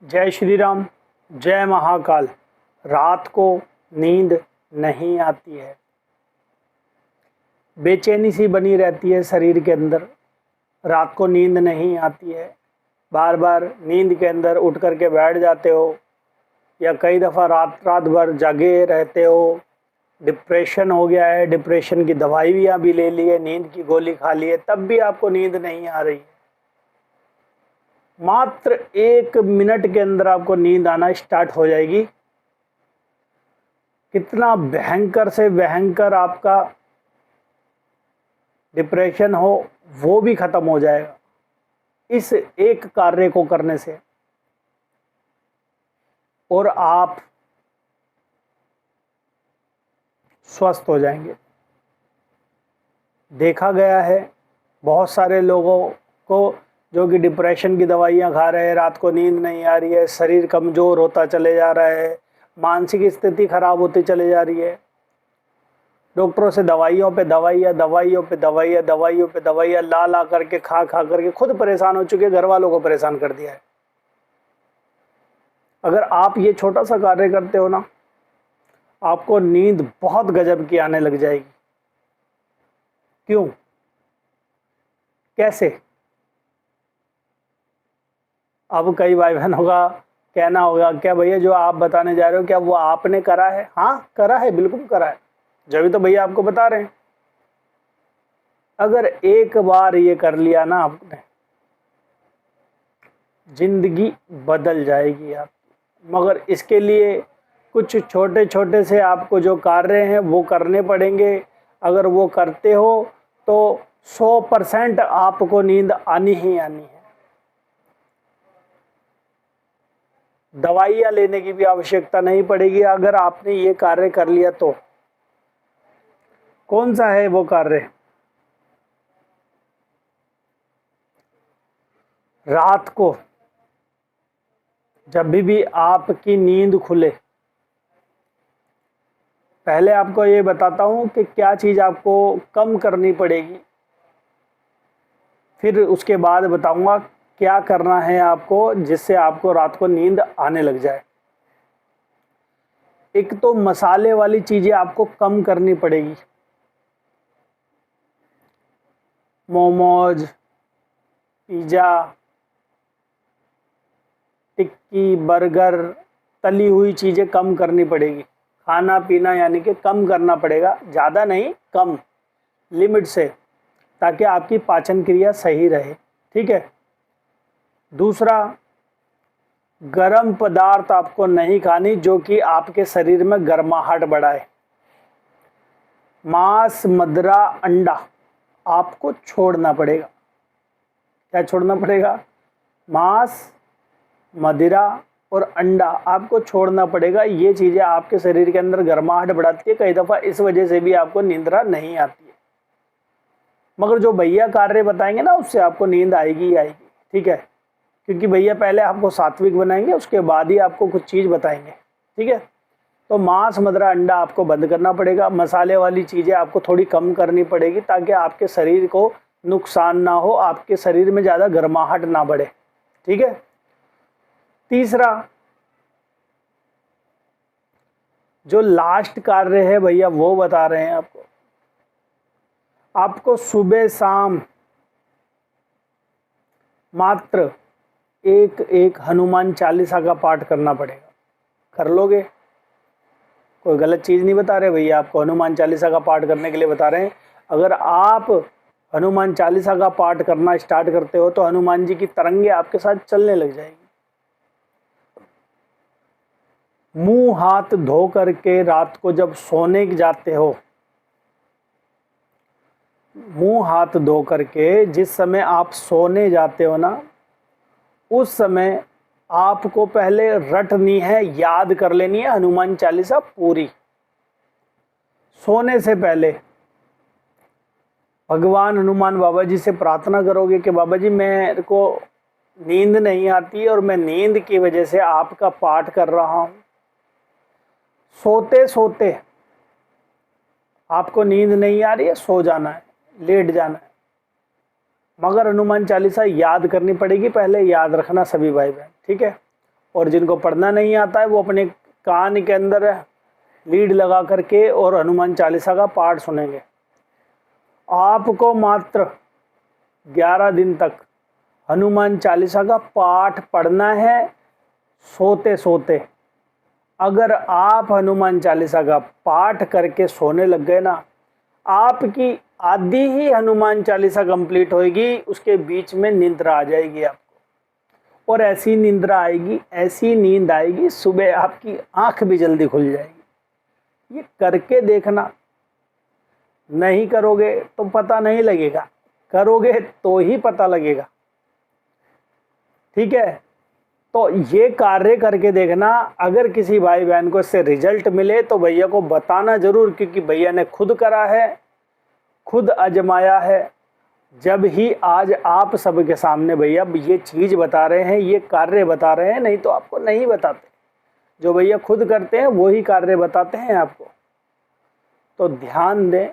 जय श्री राम, जय महाकाल। रात को नींद नहीं आती है, बेचैनी सी बनी रहती है शरीर के अंदर। रात को नींद नहीं आती है, बार बार नींद के अंदर उठ कर के बैठ जाते हो या कई दफ़ा रात भर जागे रहते हो। डिप्रेशन हो गया है, डिप्रेशन की दवाइयाँ भी ले ली है, नींद की गोली खा ली है, तब भी आपको नींद नहीं आ रही है। मात्र 1 मिनट के अंदर आपको नींद आना स्टार्ट हो जाएगी। कितना भयंकर से भयंकर आपका डिप्रेशन हो वो भी खत्म हो जाएगा इस एक कार्य को करने से, और आप स्वस्थ हो जाएंगे। देखा गया है बहुत सारे लोगों को जो कि डिप्रेशन की दवाइयाँ खा रहे हैं, रात को नींद नहीं आ रही है, शरीर कमज़ोर होता चले जा रहा है, मानसिक स्थिति खराब होती चली जा रही है। डॉक्टरों से दवाइयों पे दवाइयाँ, दवाइयों पे दवाइयाँ, दवाइयों पे दवाइयाँ ला करके खा करके खुद परेशान हो चुके, घर वालों को परेशान कर दिया है। अगर आप ये छोटा सा कार्य करते हो ना, आपको नींद बहुत गजब की आने लग जाएगी। क्यों, कैसे? अब कई भाई बहनों का कहना होगा, क्या भैया जो आप बताने जा रहे हो क्या वो आपने करा है? हाँ करा है, बिल्कुल करा है, जब तो भैया आपको बता रहे हैं। अगर एक बार ये कर लिया ना आपने, जिंदगी बदल जाएगी आप। मगर इसके लिए कुछ छोटे छोटे से आपको जो कार्य हैं वो करने पड़ेंगे। अगर वो करते हो तो 100% आपको नींद आनी ही आनी है। दवाइयाँ लेने की भी आवश्यकता नहीं पड़ेगी अगर आपने ये कार्य कर लिया तो। कौन सा है वो कार्य? रात को जब भी आपकी नींद खुले, पहले आपको ये बताता हूँ कि क्या चीज़ आपको कम करनी पड़ेगी, फिर उसके बाद बताऊँगा क्या करना है आपको जिससे आपको रात को नींद आने लग जाए। एक तो मसाले वाली चीज़ें आपको कम करनी पड़ेगी। मोमोज, पिज़्ज़ा, टिक्की, बर्गर, तली हुई चीज़ें कम करनी पड़ेगी। खाना पीना यानी कि कम करना पड़ेगा, ज़्यादा नहीं, कम, लिमिट से, ताकि आपकी पाचन क्रिया सही रहे। ठीक है। दूसरा, गर्म पदार्थ आपको नहीं खानी जो कि आपके शरीर में गर्माहट बढ़ाए। मांस, मदिरा, अंडा आपको छोड़ना पड़ेगा। क्या छोड़ना पड़ेगा? मांस, मदिरा और अंडा आपको छोड़ना पड़ेगा। ये चीज़ें आपके शरीर के अंदर गर्माहट बढ़ाती है, कई दफ़ा इस वजह से भी आपको निंद्रा नहीं आती है। मगर जो भैया कार्य बताएंगे ना उससे आपको नींद आएगी ही आएगी। ठीक है, क्योंकि भैया पहले आपको सात्विक बनाएंगे, उसके बाद ही आपको कुछ चीज़ बताएंगे। ठीक है। तो मांस, मदिरा, अंडा आपको बंद करना पड़ेगा। मसाले वाली चीज़ें आपको थोड़ी कम करनी पड़ेगी ताकि आपके शरीर को नुकसान ना हो, आपके शरीर में ज़्यादा गर्माहट ना बढ़े। ठीक है। तीसरा, जो लास्ट कार्य है भैया वो बता रहे हैं आपको सुबह शाम मात्र एक हनुमान चालीसा का पाठ करना पड़ेगा। कर लोगे? कोई गलत चीज़ नहीं बता रहे भैया, आपको हनुमान चालीसा का पाठ करने के लिए बता रहे हैं। अगर आप हनुमान चालीसा का पाठ करना स्टार्ट करते हो तो हनुमान जी की तरंगे आपके साथ चलने लग जाएगी। मुंह हाथ धो करके रात को जब सोने जाते हो, मुंह हाथ धो करके जिस समय आप सोने जाते हो ना, उस समय आपको पहले रटनी है, याद कर लेनी है हनुमान चालीसा पूरी। सोने से पहले भगवान हनुमान बाबा जी से प्रार्थना करोगे कि बाबा जी मेरे को नींद नहीं आती और मैं नींद की वजह से आपका पाठ कर रहा हूँ। सोते सोते आपको नींद नहीं आ रही है, सो जाना है, लेट जाना है, मगर हनुमान चालीसा याद करनी पड़ेगी, पहले याद रखना सभी भाई बहन। ठीक है। और जिनको पढ़ना नहीं आता है वो अपने कान के अंदर लीड लगा करके और हनुमान चालीसा का पाठ सुनेंगे। आपको मात्र 11 दिन तक हनुमान चालीसा का पाठ पढ़ना है सोते सोते। अगर आप हनुमान चालीसा का पाठ करके सोने लग गए ना, आपकी आधी ही हनुमान चालीसा कंप्लीट होएगी, उसके बीच में निद्रा आ जाएगी आपको, और ऐसी निद्रा आएगी, ऐसी नींद आएगी, सुबह आपकी आंख भी जल्दी खुल जाएगी। ये करके देखना, नहीं करोगे तो पता नहीं लगेगा, करोगे तो ही पता लगेगा। ठीक है, तो ये कार्य करके देखना। अगर किसी भाई बहन को इससे रिजल्ट मिले तो भैया को बताना जरूर, क्योंकि भैया ने खुद करा है, खुद आजमाया है। जब ही आज आप सबके सामने भैया ये चीज़ बता रहे हैं, ये कार्य बता रहे हैं, नहीं तो आपको नहीं बताते। जो भैया खुद करते हैं वही कार्य बताते हैं आपको। तो ध्यान दें,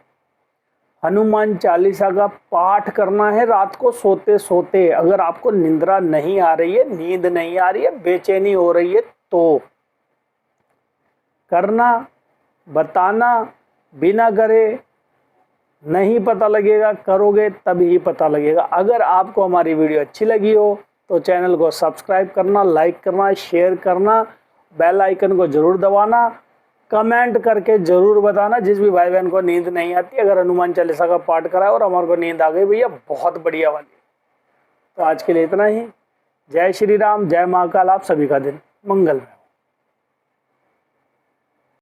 हनुमान चालीसा का पाठ करना है रात को सोते सोते। अगर आपको निंद्रा नहीं आ रही है, नींद नहीं आ रही है, बेचैनी हो रही है, तो करना, बताना, बिना करे नहीं पता लगेगा, करोगे तभी पता लगेगा। अगर आपको हमारी वीडियो अच्छी लगी हो तो चैनल को सब्सक्राइब करना, लाइक करना, शेयर करना, बेल आइकन को जरूर दबाना, कमेंट करके जरूर बताना। जिस भी भाई बहन को नींद नहीं आती, अगर हनुमान चालीसा का पाठ करा और हमारे को नींद आ गई भैया, बहुत बढ़िया वाली। तो आज के लिए इतना ही। जय श्री राम, जय महाकाल। आप सभी का दिन मंगलमय।